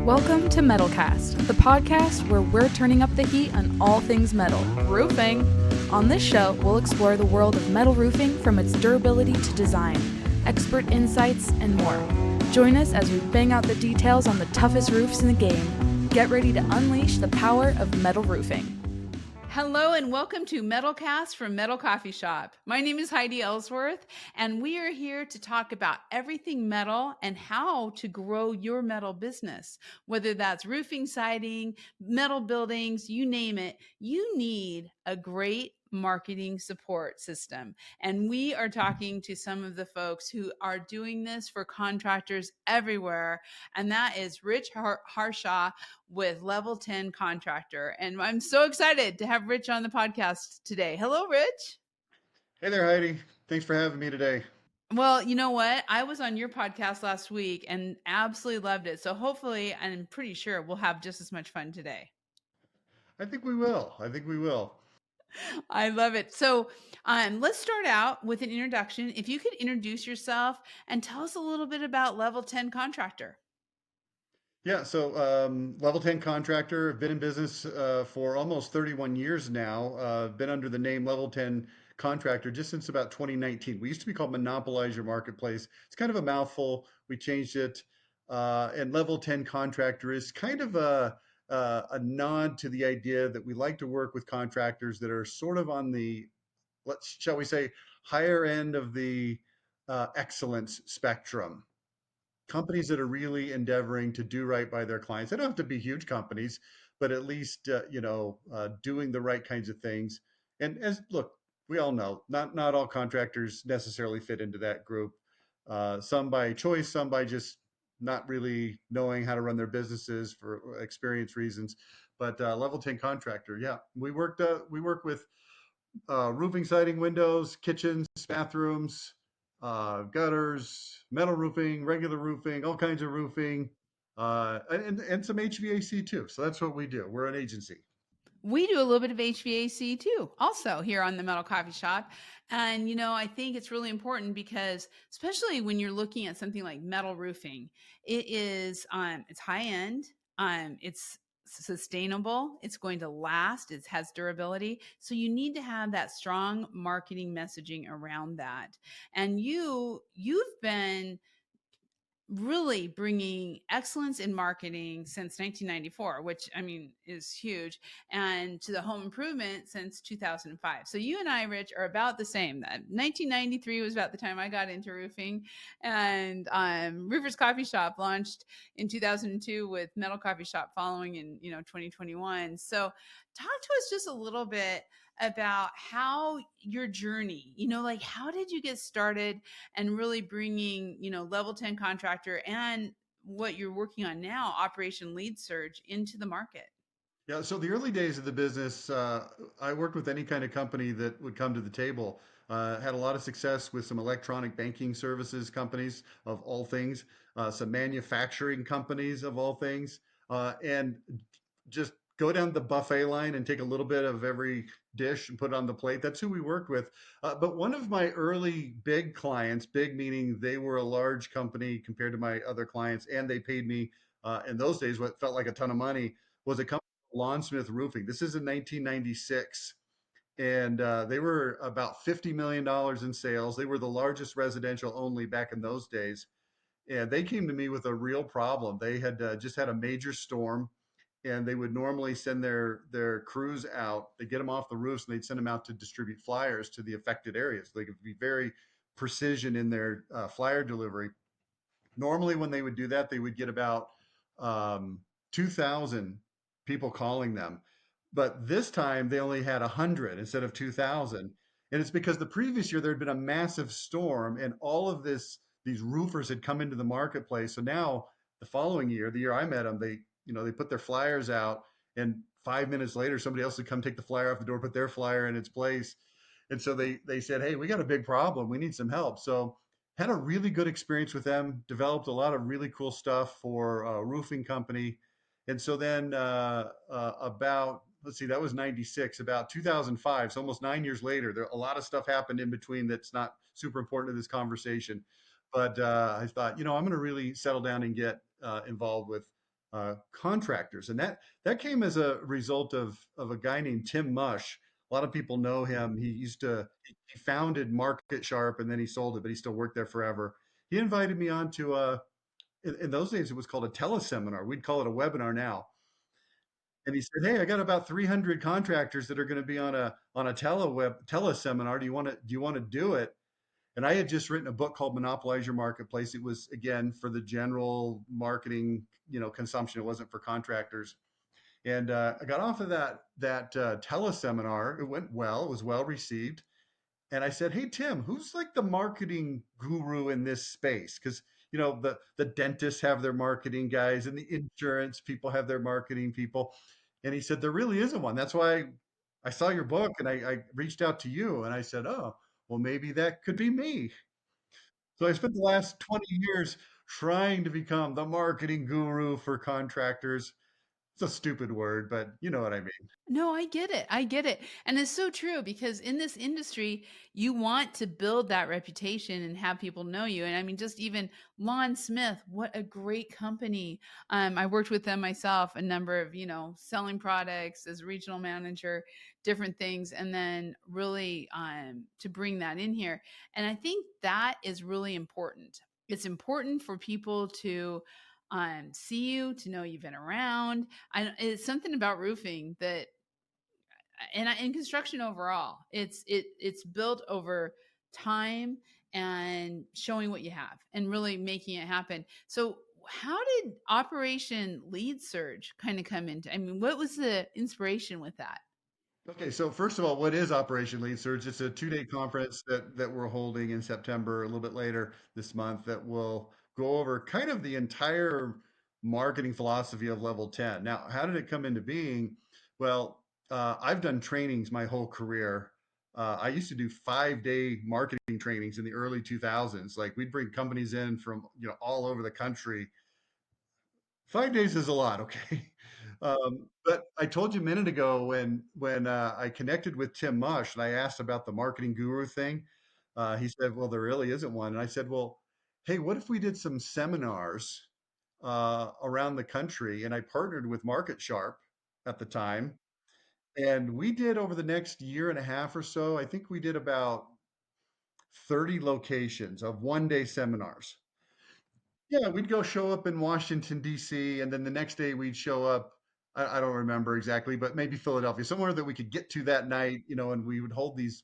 Welcome to MetalCast, the podcast where we're turning up the heat on all things metal, roofing. On this show, we'll explore the world of metal roofing from its durability to design, expert insights, and more. Join us as we bang out the details on the toughest roofs in the game. Get ready to unleash the power of metal roofing. Hello and welcome to MetalCast from MetalCoffeeShop. My name is Heidi Ellsworth, and we are here to talk about everything metal and how to grow your metal business. Whether that's roofing, siding, metal buildings, you name it, you need a great marketing support system. And we are talking to some of the folks who are doing this for contractors everywhere. And that is Rich Harshaw with Level 10 Contractor. And I'm so excited to have Rich on the podcast today. Hello, Rich. Hey there, Heidi. Thanks for having me today. Well, you know what? I was on your podcast last week and absolutely loved it. So hopefully, I'm pretty sure we'll have just as much fun today. I think we will. I love it. So let's start out with an introduction. If you could introduce yourself and tell us a little bit about Level 10 Contractor. Yeah, so Level 10 Contractor, been in business for almost 31 years now. Been under the name Level 10 Contractor just since about 2019. We used to be called Monopolize Your Marketplace. It's kind of a mouthful. We changed it. And Level 10 Contractor is kind of a nod to the idea that we like to work with contractors that are sort of on the, shall we say, higher end of the excellence spectrum. Companies that are really endeavoring to do right by their clients. They don't have to be huge companies, but at least doing the right kinds of things. And as look, we all know not all contractors necessarily fit into that group. Some by choice, some by just not really knowing how to run their businesses for experience reasons. But Level 10 Contractor, yeah, we work with roofing, siding, windows, kitchens, bathrooms, gutters, metal roofing, regular roofing, all kinds of roofing, and some HVAC too. So that's what we do. We're an agency. We do a little bit of HVAC too, also here on the Metal Coffee Shop. And, I think it's really important because, especially when you're looking at something like metal roofing, it's high end, it's sustainable, it's going to last, it has durability. So you need to have that strong marketing messaging around that. And you've been really bringing excellence in marketing since 1994, which I mean is huge, and to the home improvement since 2005. So you and I, Rich, are about the same. That 1993 was about the time I got into roofing, and Roofers Coffee Shop launched in 2002 with Metal Coffee Shop following in 2021. So talk to us just a little bit about how your journey, like how did you get started and really bringing, Level 10 Contractor and what you're working on now, Operation Lead Surge, into the market? Yeah. So the early days of the business, I worked with any kind of company that would come to the table. Had a lot of success with some electronic banking services companies of all things, some manufacturing companies of all things, and just go down the buffet line and take a little bit of every dish and put it on the plate. That's who we worked with. But one of my early big clients, big meaning they were a large company compared to my other clients, and they paid me in those days what felt like a ton of money, was a company called Lawnsmith Roofing. This is in 1996. And they were about $50 million in sales. They were the largest residential only back in those days. And they came to me with a real problem. They had just had a major storm, and they would normally send their crews out. They get them off the roofs and they'd send them out to distribute flyers to the affected areas. They could be very precision in their flyer delivery. Normally, when they would do that, they would get about 2,000 people calling them. But this time they only had 100 instead of 2,000. And it's because the previous year there had been a massive storm, and all of these roofers had come into the marketplace. So now the following year, the year I met them, they put their flyers out, and 5 minutes later somebody else would come take the flyer off the door, put their flyer in its place. And so they said, hey, we got a big problem, we need some help. So had a really good experience with them, developed a lot of really cool stuff for a roofing company. And so then about, let's see, that was 96, about 2005, so almost 9 years later, a lot of stuff happened in between that's not super important to this conversation. But I thought, I'm going to really settle down and get involved with contractors, and that came as a result of a guy named Tim Mush. A lot of people know him. He founded Market Sharp and then he sold it, but he still worked there forever. He invited me on to in those days it was called a teleseminar. We'd call it a webinar now. And he said, "Hey, I got about 300 contractors that are going to be on a teleseminar. Do you want to do it?" And I had just written a book called Monopolize Your Marketplace. It was again for the general marketing, consumption. It wasn't for contractors. And I got off of that teleseminar. It went well. It was well received. And I said, "Hey Tim, who's like the marketing guru in this space?" Because the dentists have their marketing guys, and the insurance people have their marketing people. And he said, "There really isn't one. That's why I saw your book and I reached out to you." And I said, "Oh, well, maybe that could be me." So I spent the last 20 years trying to become the marketing guru for contractors. It's a stupid word, but you know what I mean. No, I get it. I get it. And it's so true because in this industry, you want to build that reputation and have people know you. And I mean, just even Lon Smith, what a great company. I worked with them myself, a number of, selling products as a regional manager, different things, and then really to bring that in here. And I think that is really important. It's important for people to see you, to know you've been around. It's something about roofing that and in construction overall, it's built over time and showing what you have and really making it happen. So how did Operation Lead Surge kind of come into? I mean, what was the inspiration with that? Okay, so first of all, what is Operation Lead Surge? It's a 2-day conference that we're holding in September, a little bit later this month, that will go over kind of the entire marketing philosophy of Level 10. Now, how did it come into being? Well, I've done trainings my whole career. I used to do 5-day marketing trainings in the early 2000s. Like we'd bring companies in from all over the country. 5 days is a lot, okay? But I told you a minute ago when I connected with Tim Mush and I asked about the marketing guru thing, he said, "Well, there really isn't one." And I said, "Well, hey, what if we did some seminars around the country?" And I partnered with Market Sharp at the time, and we did over the next year and a half or so. I think we did about 30 locations of 1-day seminars. Yeah, we'd go show up in Washington, D.C., and then the next day we'd show up. I don't remember exactly, but maybe Philadelphia, somewhere that we could get to that night, and we would hold these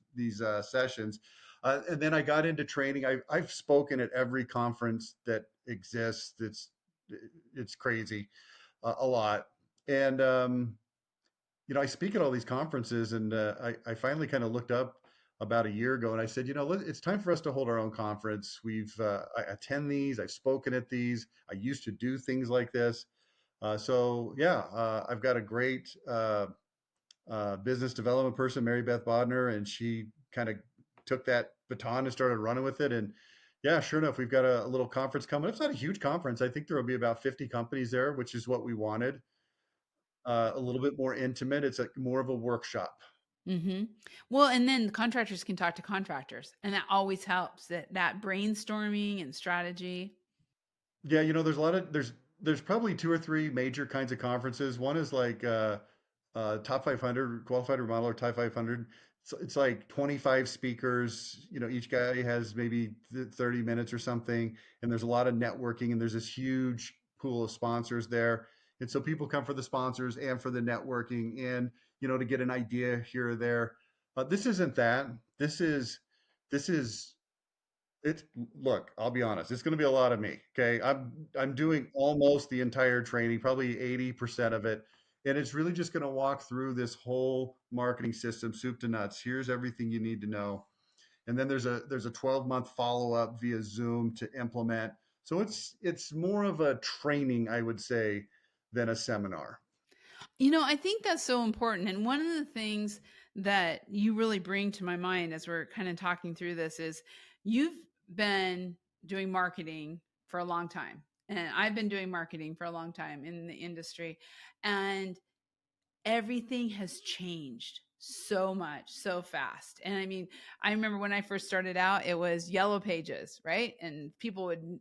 sessions. And then I got into training. I've spoken at every conference that exists. It's crazy, a lot. And I speak at all these conferences, and I finally kind of looked up about a year ago, and I said, it's time for us to hold our own conference. I attend these, I've spoken at these, I used to do things like this. So yeah, I've got a great business development person, Mary Beth Bodner, and she kind of took that baton and started running with it. And yeah, sure enough, we've got a little conference coming. It's not a huge conference. I think there will be about 50 companies there, which is what we wanted. A little bit more intimate. It's more of a workshop. Hmm. Well, and then contractors can talk to contractors, and that always helps. That brainstorming and strategy. Yeah, there's a lot of there's probably two or three major kinds of conferences. One is like top 500 qualified remodeler, top 500. So it's like 25 speakers. Each guy has maybe 30 minutes or something, and there's a lot of networking, and there's this huge pool of sponsors there. And so people come for the sponsors and for the networking, and to get an idea here or there. This isn't that. This is it's Look, I'll be honest, it's going to be a lot of me. Okay. I'm doing almost the entire training, probably 80% of it. And it's really just going to walk through this whole marketing system, soup to nuts. Here's everything you need to know. And then there's a 12-month follow-up via Zoom to implement. So it's more of a training, I would say, than a seminar. I think that's so important. And one of the things that you really bring to my mind as we're kind of talking through this is you've been doing marketing for a long time. And I've been doing marketing for a long time in the industry. And everything has changed. so much, so fast. And I mean, I remember when I first started out, it was Yellow Pages, right? And people would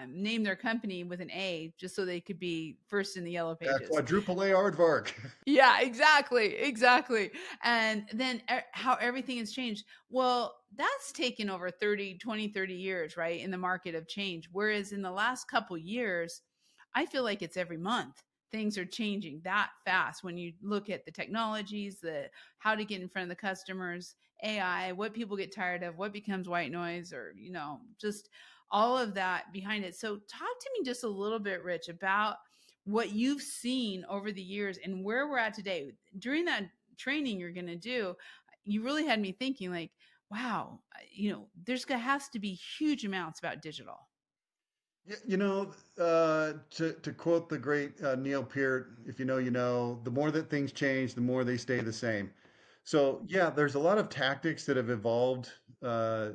name their company with an A just so they could be first in the Yellow Yeah, Pages. quadruple A aardvark. Yeah, exactly, exactly. And then how everything has changed. Well, that's taken over 30 years, right, in the market of change. Whereas in the last couple years, I feel like it's every month. Things are changing that fast when you look at the technologies, the how to get in front of the customers, AI, what people get tired of, what becomes white noise, or just all of that behind it. So talk to me just a little bit, Rich, about what you've seen over the years and where we're at today. During that training you're going to do, you really had me thinking like, wow, there's going to has to be huge amounts about digital. To quote the great Neil Peart, if you know, you know, the more that things change, the more they stay the same. So yeah, there's a lot of tactics that have evolved. Uh,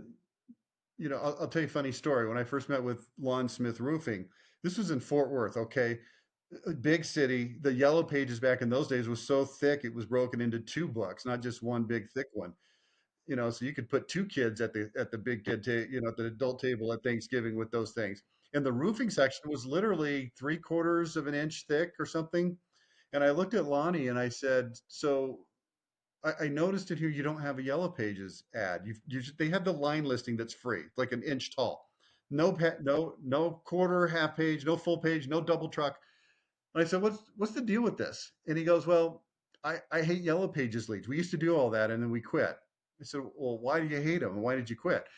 I'll tell you a funny story. When I first met with Lawn Smith Roofing, this was in Fort Worth, okay? A big city. The yellow pages back in those days was so thick it was broken into two books, not just one big thick one. So you could put two kids at the big kid at the adult table at Thanksgiving with those things. And the roofing section was literally 3/4 of an inch thick or something. And I looked at Lonnie and I said, "So I noticed it here. You don't have a Yellow Pages ad. They have the line listing that's free, like an inch tall. No quarter, half page, no full page, no double truck." And I said, "What's the deal with this?" And he goes, "Well, I hate Yellow Pages leads. We used to do all that, and then we quit." I said, "Well, why do you hate them, and why did you quit?"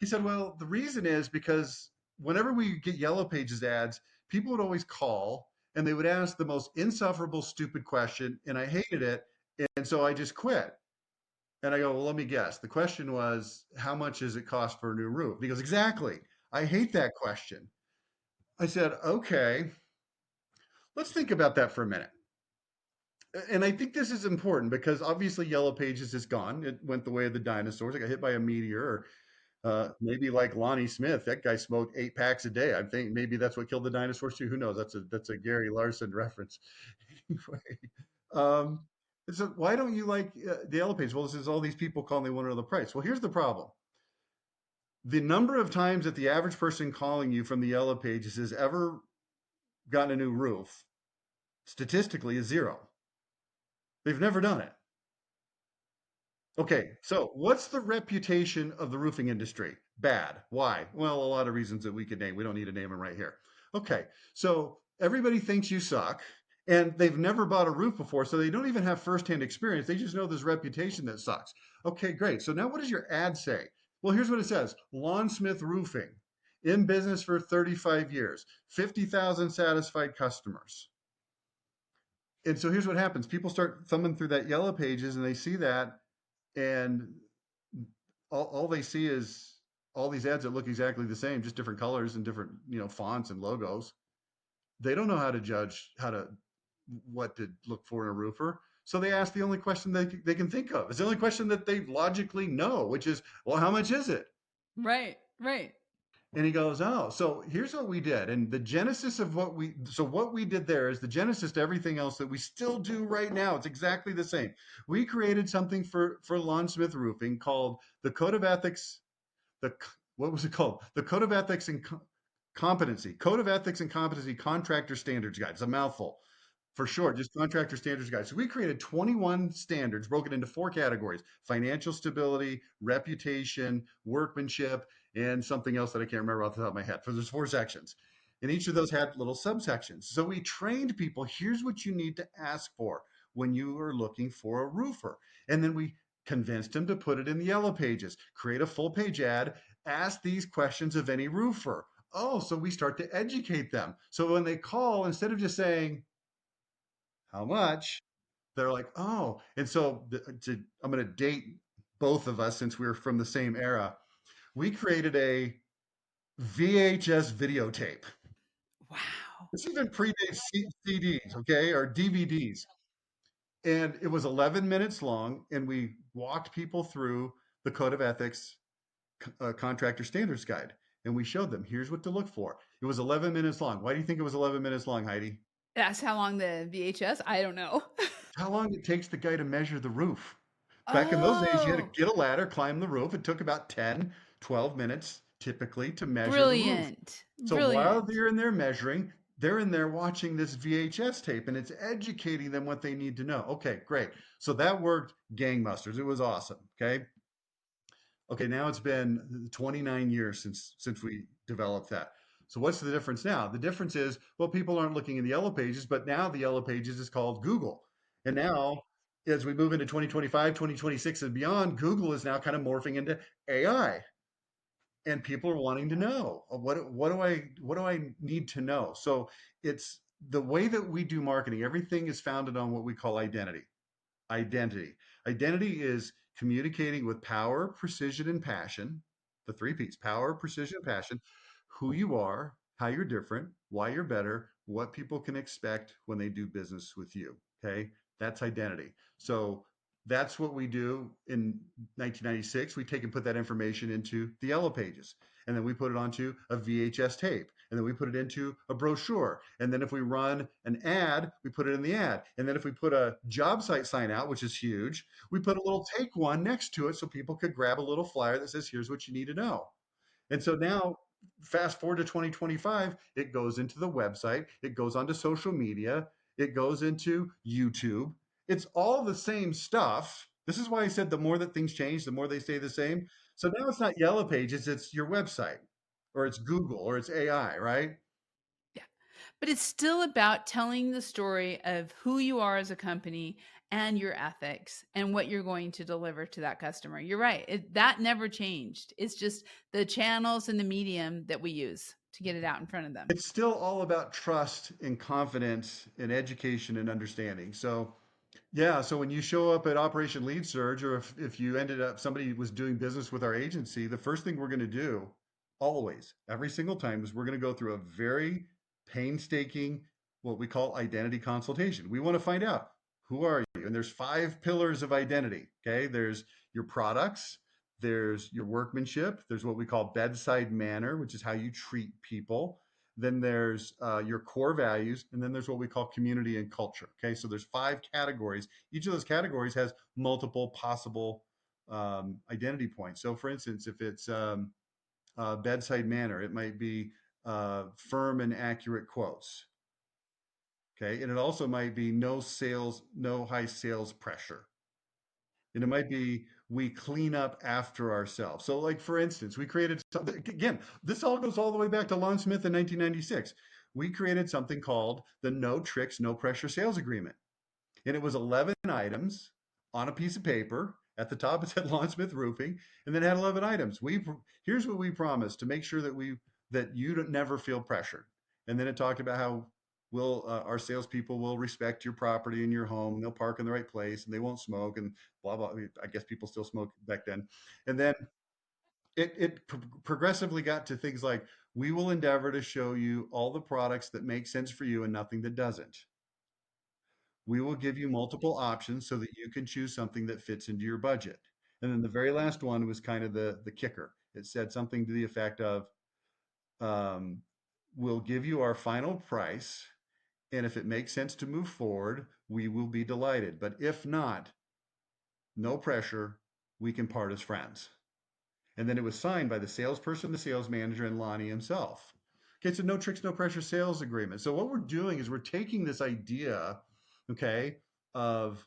He said, "Well, the reason is because whenever we get Yellow Pages ads, people would always call and they would ask the most insufferable, stupid question, and I hated it, and so I just quit." And I go, "Well, let me guess. The question was, how much does it cost for a new roof?" And he goes, "Exactly. I hate that question." I said, "Okay, let's think about that for a minute." And I think this is important because obviously Yellow Pages is gone. It went the way of the dinosaurs. It got hit by a meteor, or maybe like Lonnie Smith. That guy smoked 8 packs a day. I think maybe that's what killed the dinosaurs too. Who knows? That's a Gary Larson reference. Anyway, um, so why don't you like the Yellow Pages? Well, this is all these people calling. They want to know the price. Well, here's the problem: the number of times that the average person calling you from the Yellow Pages has ever gotten a new roof, statistically, is zero. They've never done it. Okay, so what's the reputation of the roofing industry? Bad. Why? Well, a lot of reasons that we could name. We don't need to name them right here. Okay, so everybody thinks you suck, and they've never bought a roof before, so they don't even have firsthand experience. They just know this reputation that sucks. Okay, great. So now what does your ad say? Well, here's what it says: Lawn Smith Roofing, in business for 35 years, 50,000 satisfied customers. And so here's what happens: people start thumbing through that Yellow Pages and they see that, and all they see is all these ads that look exactly the same, just different colors and different fonts and logos. They don't know how to judge what to look for in a roofer, so they ask the only question they can think of. It's the only question that they logically know, which is, well, how much is it? Right, right. And he goes, "Oh, so here's what we did." And the genesis of what we did there is the genesis to everything else that we still do right now. It's exactly the same. We created something for Lawn Smith Roofing called the Code of Ethics. The What was it called? The Code of Ethics and Code of Ethics and Competency Contractor Standards Guide. It's a mouthful. For sure, just Contractor Standards Guide. So we created 21 standards broken into 4 categories: financial stability, reputation, workmanship, and something else that I can't remember off the top of my head. So there's 4 sections. And each of those had little subsections. So we trained people: here's what you need to ask for when you are looking for a roofer. And then we convinced them to put it in the Yellow Pages, create a full page ad, ask these questions of any roofer. Oh, so we start to educate them. So when they call, instead of just saying, how much? They're like, oh. And so I'm going to date both of us since we were from the same era. We created a VHS videotape. Wow. This even predates CDs, okay, or DVDs. And it was 11 minutes long, and we walked people through the Code of Ethics Contractor Standards Guide. And we showed them, here's what to look for. It was 11 minutes long. Why do you think it was 11 minutes long, Heidi? That's how long the VHS? I don't know. How long it takes the guy to measure the roof. Back in those days, you had to Oh, get a ladder, climb the roof. It took about 10, 12 minutes typically to measure the roof. brilliant. So while Brilliant. they're in there measuring, they're in there watching this VHS tape and it's educating them what they need to know. Okay, great. So that worked gangbusters. It was awesome. Okay. Okay, now it's been 29 years since we developed that. So what's the difference now? The difference is, well, people aren't looking in the yellow pages, but now the yellow pages is called Google. And now as we move into 2025, 2026 and beyond, Google is now kind of morphing into AI. And people are wanting to know what do I need to know? So it's the way that we do marketing, everything is founded on what we call identity. Identity. Identity is communicating with power, precision, and passion. The three P's: power, precision, and passion. Who you are, how you're different, why you're better, what people can expect when they do business with you. Okay. That's identity. So that's what we do in 1996. We take and put that information into the yellow pages. And then we put it onto a VHS tape. And then we put it into a brochure. And then if we run an ad, we put it in the ad. And then if we put a job site sign out, which is huge, we put a little take one next to it so people could grab a little flyer that says, here's what you need to know. And so now, fast forward to 2025, it goes into the website, it goes onto social media, it goes into YouTube. It's all the same stuff. This is why I said the more that things change, the more they stay the same. So now it's not yellow pages, it's your website, or it's Google, or it's AI, right? Yeah. But it's still about telling the story of who you are as a company and your ethics and what you're going to deliver to that customer. You're right. That never changed. It's just the channels and the medium that we use to get it out in front of them. It's still all about trust and confidence and education and understanding. So yeah, so when you show up at Operation Lead Surge, or if you ended up, somebody was doing business with our agency, the first thing we're going to do, always, every single time, is we're going to go through a very painstaking, what we call identity consultation. We want to find out, who are you? And there's 5 pillars of identity. Okay. There's your products, there's your workmanship, there's what we call bedside manner, which is how you treat people. Then there's your core values, and then there's what we call community and culture. Okay, so there's 5 categories. Each of those categories has multiple possible identity points. So, for instance, if it's bedside manner, it might be firm and accurate quotes. Okay, and it also might be no sales, no high sales pressure. And it might be we clean up after ourselves. So, like for instance, we created something, again, this all goes all the way back to Lon Smith in 1996. We created something called the No Tricks, No Pressure Sales Agreement. And it was 11 items on a piece of paper. At the top, it said Lon Smith Roofing, and then it had 11 items. Here's what we promised to make sure that you don't never feel pressured. And then it talked about how our salespeople will respect your property and your home, and they'll park in the right place, and they won't smoke, and blah blah. I guess people still smoke back then. And then it progressively got to things like, we will endeavor to show you all the products that make sense for you and nothing that doesn't. We will give you multiple options so that you can choose something that fits into your budget. And then the very last one was kind of the kicker. It said something to the effect of, um, we'll give you our final price, and if it makes sense to move forward, we will be delighted. But if not, no pressure, we can part as friends. And then it was signed by the salesperson, the sales manager, and Lonnie himself. Okay, so no tricks, no pressure sales agreement. So what we're doing is we're taking this idea, okay, of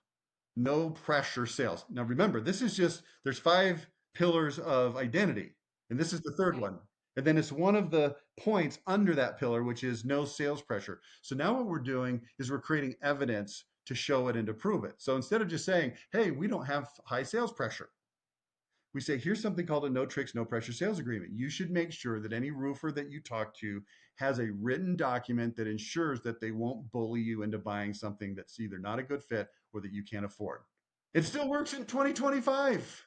no pressure sales. Now remember, this is just, there's 5 pillars of identity, and this is the third one. And then it's one of the points under that pillar, which is no sales pressure. So now what we're doing is we're creating evidence to show it and to prove it. So instead of just saying, hey, we don't have high sales pressure, we say, here's something called a no tricks, no pressure sales agreement. You should make sure that any roofer that you talk to has a written document that ensures that they won't bully you into buying something that's either not a good fit or that you can't afford. It still works in 2025.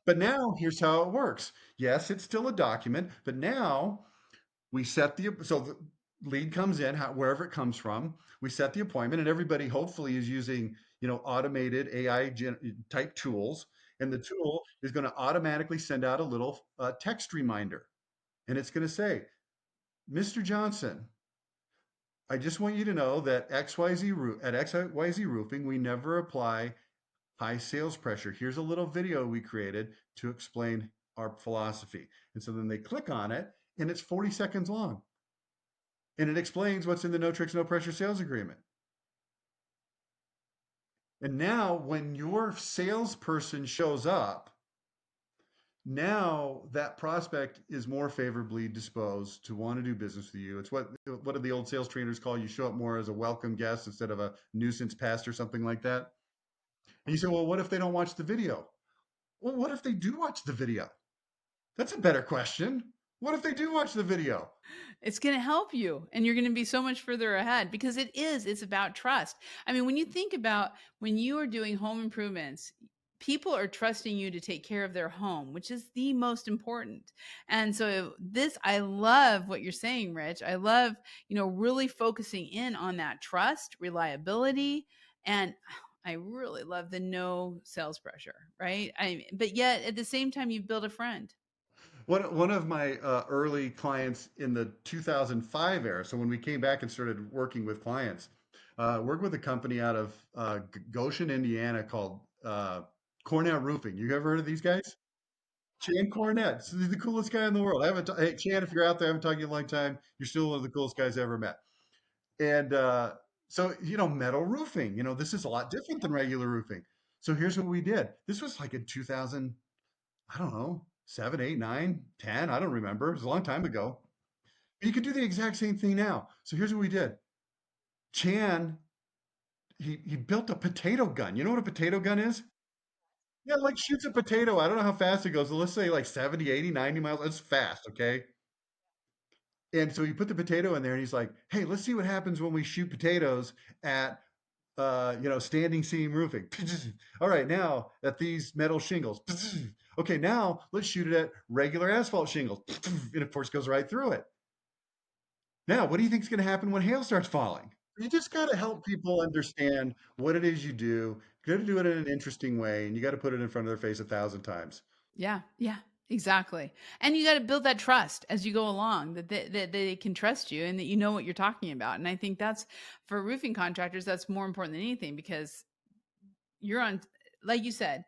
But now here's how it works. Yes, it's still a document, but now we set the lead comes in, wherever it comes from. We set the appointment, and everybody hopefully is using automated AI type tools, and the tool is going to automatically send out a little text reminder, and it's going to say, Mr. Johnson, I just want you to know that at XYZ Roofing, we never apply high sales pressure. Here's a little video we created to explain our philosophy. And so then they click on it, and it's 40 seconds long. And it explains what's in the no tricks, no pressure sales agreement. And now when your salesperson shows up, now that prospect is more favorably disposed to want to do business with you. It's what do the old sales trainers call you show up more as a welcome guest instead of a nuisance pest or something like that. And you say, well, what if they don't watch the video? Well, what if they do watch the video? That's a better question. What if they do watch the video? It's going to help you, and you're going to be so much further ahead, because it's about trust. I mean, when you think about when you are doing home improvements, people are trusting you to take care of their home, which is the most important. And so I love what you're saying, Rich. I love, really focusing in on that trust, reliability, and I really love the no sales pressure, right? But yet at the same time, you've built a friend. One of my early clients in the 2005 era, so when we came back and started working with clients, worked with a company out of Goshen, Indiana called Cornett Roofing. You ever heard of these guys? Chan Cornett, he's the coolest guy in the world. Hey, Chan, if you're out there, I haven't talked to you in a long time. You're still one of the coolest guys I ever met. And so, metal roofing, this is a lot different than regular roofing. So here's what we did. This was like in 2000, I don't know, 7, 8, 9, 10. I don't remember. It was a long time ago. But you could do the exact same thing now. So here's what we did. Chan, he built a potato gun. You know what a potato gun is? Yeah, like shoots a potato. I don't know how fast it goes. So let's say like 70, 80, 90 miles. That's fast, okay? And so he put the potato in there and he's like, hey, let's see what happens when we shoot potatoes at standing seam roofing. All right, now at these metal shingles. Okay, now let's shoot it at regular asphalt shingles. And of course goes right through it. Now, what do you think is going to happen when hail starts falling? You just got to help people understand what it is you do. You got to do it in an interesting way, and you got to put it in front of their face 1,000 times. Yeah, yeah, exactly. And you got to build that trust as you go along, that they can trust you and that you know what you're talking about. And I think that's, for roofing contractors, that's more important than anything, because you're on, like you said,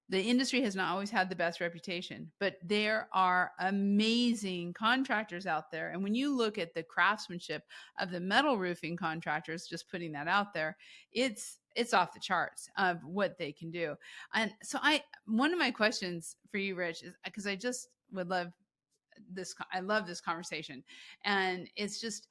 the industry has not always had the best reputation, but there are amazing contractors out there. And when you look at the craftsmanship of the metal roofing contractors, just putting that out there, it's off the charts of what they can do. And so one of my questions for you, Rich, is because I just would love this. I love this conversation. And it's just,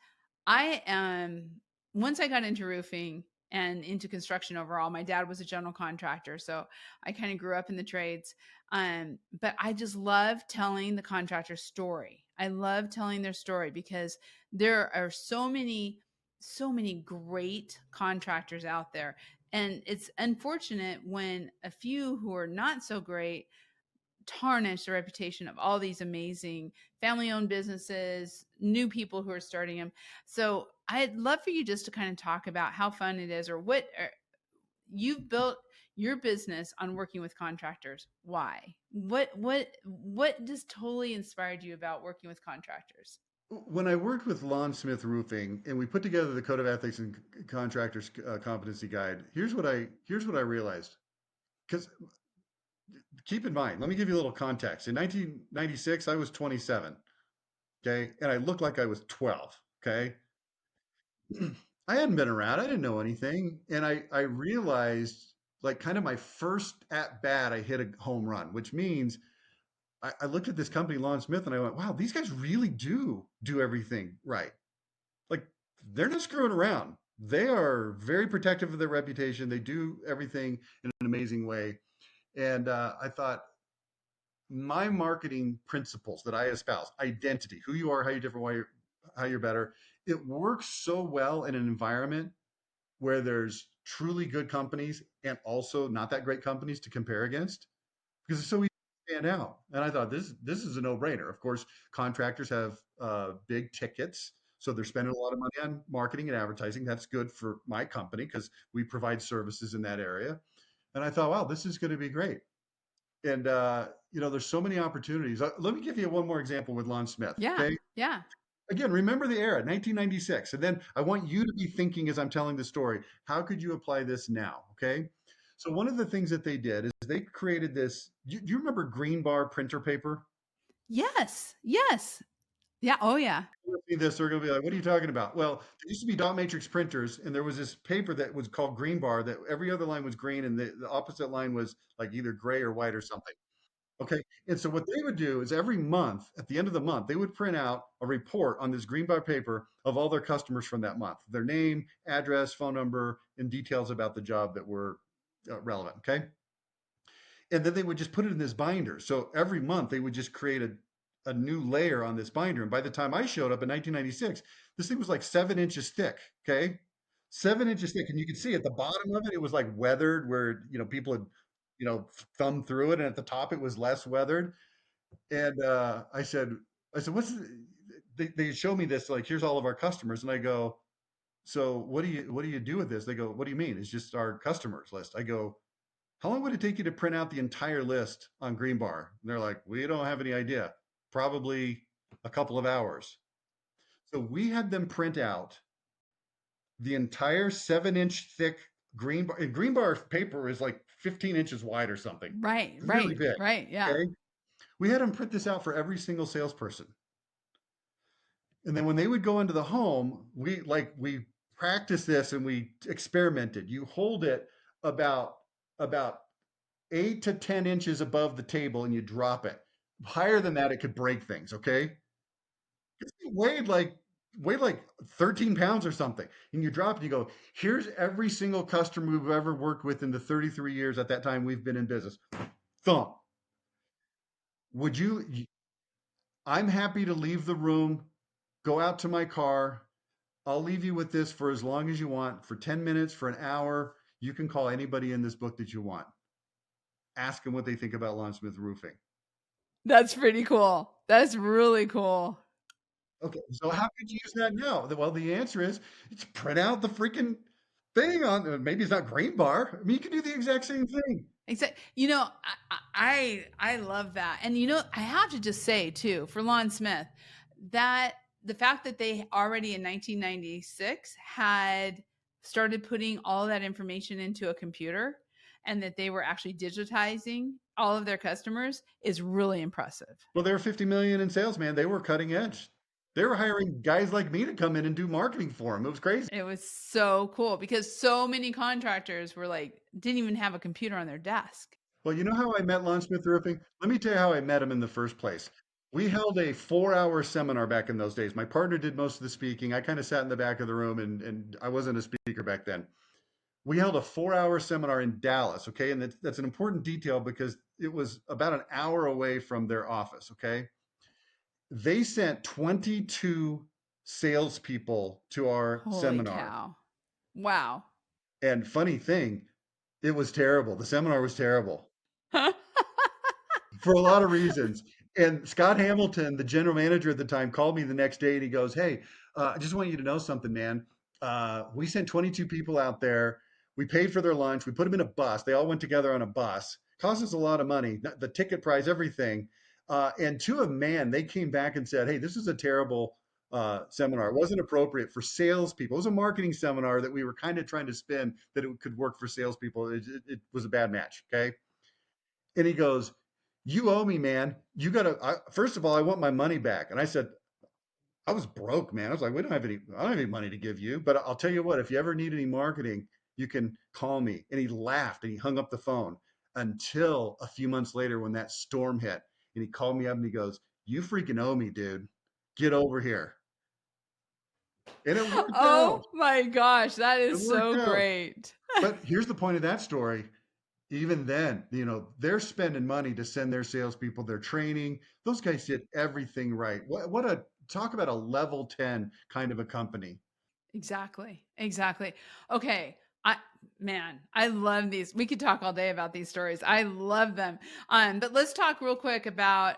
I am, once I got into roofing and into construction overall, my dad was a general contractor. So I kind of grew up in the trades. But I just love telling the contractor story. I love telling their story, because there are so many great contractors out there. And it's unfortunate when a few who are not so great tarnish the reputation of all these amazing family-owned businesses, new people who are starting them. So I'd love for you just to kind of talk about how fun it is, or what you've built your business on working with contractors. Why? What just totally inspired you about working with contractors? When I worked with Lawn Smith Roofing and we put together the Code of Ethics and Contractors Competency Guide, here's what I realized. Because keep in mind, let me give you a little context. In 1996, I was 27, okay, and I looked like I was 12, okay. I hadn't been around. I didn't know anything, and I realized, like, kind of my first at bat, I hit a home run, which means I looked at this company, Lawn Smith, and I went, wow, these guys really do everything right. Like, they're not screwing around. They are very protective of their reputation. They do everything in an amazing way. And I thought, my marketing principles that I espouse, identity, who you are, how you're different, how you're better, it works so well in an environment where there's truly good companies and also not that great companies to compare against, because it's so easy to stand out. And I thought, this is a no-brainer. Of course, contractors have big tickets, so they're spending a lot of money on marketing and advertising. That's good for my company because we provide services in that area. And I thought, wow, this is going to be great. And there's so many opportunities. Let me give you one more example with Lon Smith. Yeah. Okay. Yeah. Again, remember the era, 1996. And then I want you to be thinking as I'm telling the story, how could you apply this now? Okay. So one of the things that they did is they created this. Do you remember green bar printer paper? Yes. Yes. Yeah. Oh, yeah. You'll see this, they're going to be like, "What are you talking about?" Well, there used to be dot matrix printers, and there was this paper that was called green bar that every other line was green, and the opposite line was like either gray or white or something. Okay. And so what they would do is every month, at the end of the month, they would print out a report on this green bar paper of all their customers from that month, their name, address, phone number, and details about the job that were relevant. Okay. And then they would just put it in this binder. So every month they would just create a new layer on this binder. And by the time I showed up in 1996, this thing was like 7 inches thick. Okay. 7 inches thick. And you could see at the bottom of it, it was like weathered where, people had, thumbed through it. And at the top, it was less weathered. And I said, they show me this, like, here's all of our customers. And I go, so what do you do with this? They go, what do you mean? It's just our customers list. I go, how long would it take you to print out the entire list on Greenbar? And they're like, we don't have any idea. Probably a couple of hours. So we had them print out the entire 7 inch thick Greenbar. And Greenbar paper is like 15 inches wide or something. Right. It's really Right. big. Right. Yeah. Okay. We had them print this out for every single salesperson. And then when they would go into the home, we practiced this and we experimented. You hold it about 8 to 10 inches above the table and you drop it. Higher than that, it could break things. Okay, it weighed like 13 pounds or something, and you drop it. You go, here's every single customer we've ever worked with in the 33 years at that time we've been in business. Thump. Would you? I'm happy to leave the room, go out to my car. I'll leave you with this for as long as you want, for 10 minutes, for an hour. You can call anybody in this book that you want. Ask them what they think about Lonsmith Roofing. That's pretty cool. That's really cool. Okay, so how could you use that now? Well, the answer is it's print out the freaking thing on. Maybe it's not green bar. I mean, you can do the exact same thing. Exactly. I love that. And I have to just say too, for Lon Smith, that the fact that they already in 1996 had started putting all that information into a computer and that they were actually digitizing all of their customers is really impressive. Well, they were 50 million in sales, man. They were cutting edge. They were hiring guys like me to come in and do marketing for them. It was crazy. It was so cool because so many contractors were like, didn't even have a computer on their desk. Well, you know how I met Lon Smith Roofing? Let me tell you how I met him in the first place. We held a 4 hour seminar back in those days. My partner did most of the speaking. I kind of sat in the back of the room and I wasn't a speaker back then. We held a 4 hour seminar in Dallas. Okay. And that's an important detail because it was about an hour away from their office. Okay. They sent 22 salespeople to our Holy seminar. cow. Wow. And funny thing, it was terrible. The seminar was terrible for a lot of reasons. And Scott Hamilton, the general manager at the time, called me the next day and he goes, "Hey, I just want you to know something, man. We sent 22 people out there. We paid for their lunch. We put them in a bus. They all went together on a bus. Cost us a lot of money, the ticket price, everything. And to a man, they came back and said, hey, this is a terrible seminar. It wasn't appropriate for salespeople. It was a marketing seminar that we were kind of trying to spin that it could work for salespeople. It was a bad match. Okay." And he goes, "You owe me, man. You got to, first of all, I want my money back." And I said, I was broke, man. I was like, I don't have any money to give you, but I'll tell you what, if you ever need any marketing, you can call me. And he laughed and he hung up the phone until a few months later when that storm hit. And he called me up and he goes, "You freaking owe me, dude. Get over here." And it worked out. Oh my gosh, that It is worked so out. great. But here's the point of that story. Even then, they're spending money to send their salespeople, their training. Those guys did everything right. Talk about a level 10 kind of a company. Exactly. Exactly. Okay. I love these. We could talk all day about these stories. I love them. But let's talk real quick about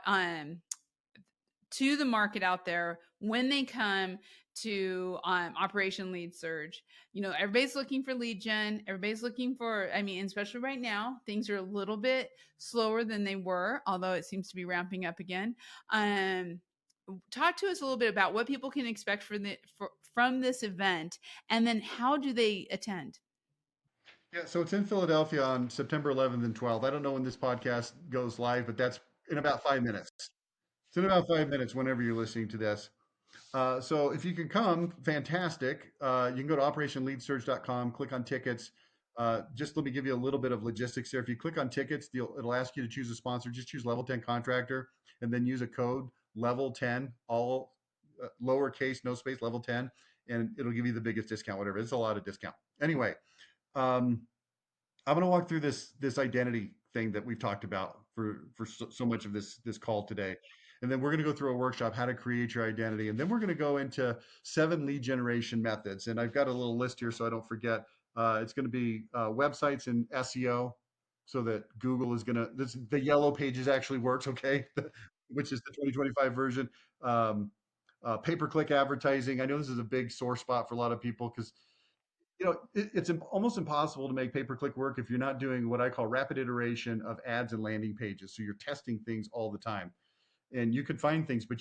to the market out there when they come to Operation Lead Surge. Everybody's looking for lead gen. Everybody's looking for, especially right now, things are a little bit slower than they were, although it seems to be ramping up again. Talk to us a little bit about what people can expect from this event, and then how do they attend? Yeah, so it's in Philadelphia on September 11th and 12th. I don't know when this podcast goes live, but that's in about 5 minutes. It's in about 5 minutes whenever you're listening to this. So if you can come, fantastic. You can go to operationleadsurge.com, click on tickets. Just let me give you a little bit of logistics there. If you click on tickets, it'll ask you to choose a sponsor. Just choose Level 10 Contractor and then use a code Level 10, all lowercase, no space, Level 10, and it'll give you the biggest discount, whatever. It's a lot of discount. Anyway, um, I'm going to walk through this identity thing that we've talked about for so much of this call today. And then we're going to go through a workshop, how to create your identity. And then we're going to go into 7 lead generation methods. And I've got a little list here so I don't forget. It's going to be websites and SEO, so that Google is going to, the yellow pages actually works, okay? Which is the 2025 version. Pay-per-click advertising. I know this is a big sore spot for a lot of people because it's almost impossible to make pay-per-click work if you're not doing what I call rapid iteration of ads and landing pages. So you're testing things all the time, and you can find things, but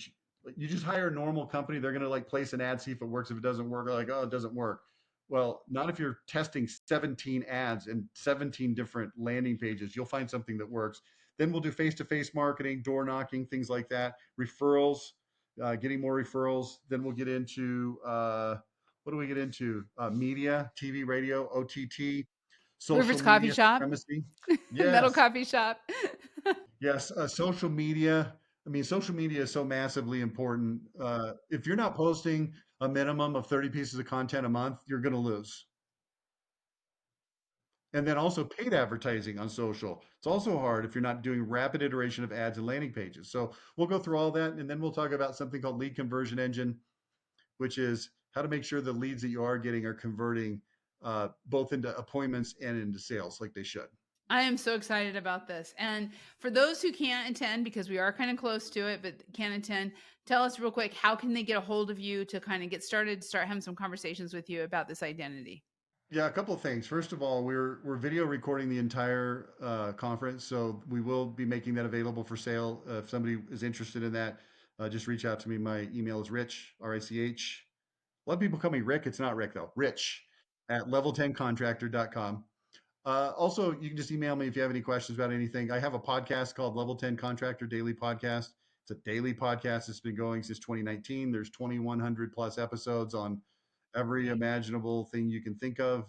you just hire a normal company. They're going to like place an ad, see if it works. If it doesn't work, like, oh, it doesn't work. Well, not if you're testing 17 ads and 17 different landing pages. You'll find something that works. Then we'll do face-to-face marketing, door knocking, things like that, referrals, getting more referrals. Then we'll get into what do we get into? Media, TV, radio, OTT, social River's Coffee media Shop, supremacy. Metal Yes, Coffee Shop. yes. Social media. I mean, social media is so massively important. If you're not posting a minimum of 30 pieces of content a month, you're going to lose. And then also paid advertising on social. It's also hard if you're not doing rapid iteration of ads and landing pages. So we'll go through all that, and then we'll talk about something called lead conversion engine, which is how to make sure the leads that you are getting are converting both into appointments and into sales like they should. I am so excited about this. And for those who can't attend, because we are kind of close to it, but can't attend, tell us real quick, how can they get a hold of you to kind of get started, start having some conversations with you about this identity? Yeah, a couple of things. First of all, we're video recording the entire conference, so we will be making that available for sale. If somebody is interested in that, just reach out to me. My email is Rich, R-I-C-H. A lot of people call me Rick. It's not Rick though. Rich at level10contractor.com. Also, you can just email me if you have any questions about anything. I have a podcast called Level 10 Contractor Daily Podcast. It's a daily podcast. It's been going since 2019. There's 2,100 plus episodes on every imaginable thing you can think of.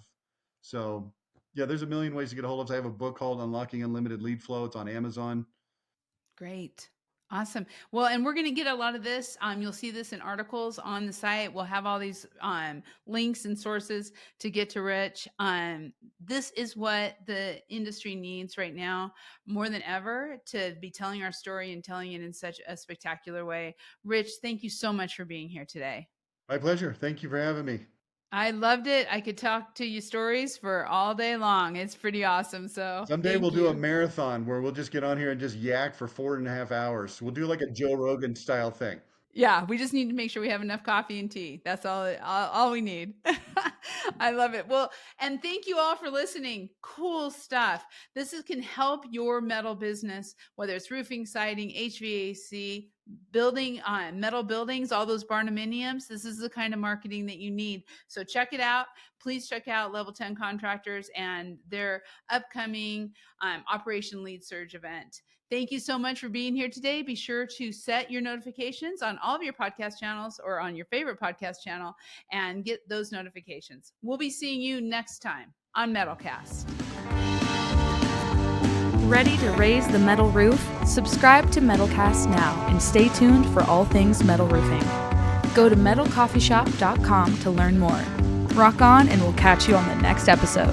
So yeah, there's a million ways to get a hold of us. I have a book called Unlocking Unlimited Lead Flow. It's on Amazon. Great. Awesome. Well, and we're going to get a lot of this. You'll see this in articles on the site. We'll have all these links and sources to get to Rich. This is what the industry needs right now more than ever, to be telling our story and telling it in such a spectacular way. Rich, thank you so much for being here today. My pleasure. Thank you for having me. I loved it. I could talk to you stories for all day long. It's pretty awesome. So Someday we'll do a marathon where we'll just get on here and just yak for 4.5 hours. We'll do like a Joe Rogan style thing. Yeah, we just need to make sure we have enough coffee and tea. That's all we need. I love it. Well, and thank you all for listening. Cool stuff. Can help your metal business, whether it's roofing, siding, HVAC, building metal buildings, all those barnuminiums. This is the kind of marketing that you need. So check it out. Please check out Level 10 Contractors and their upcoming Operation Lead Surge event. Thank you so much for being here today. Be sure to set your notifications on all of your podcast channels or on your favorite podcast channel and get those notifications. We'll be seeing you next time on MetalCast. Ready to raise the metal roof? Subscribe to MetalCast now and stay tuned for all things metal roofing. Go to MetalCoffeeShop.com to learn more. Rock on, and we'll catch you on the next episode.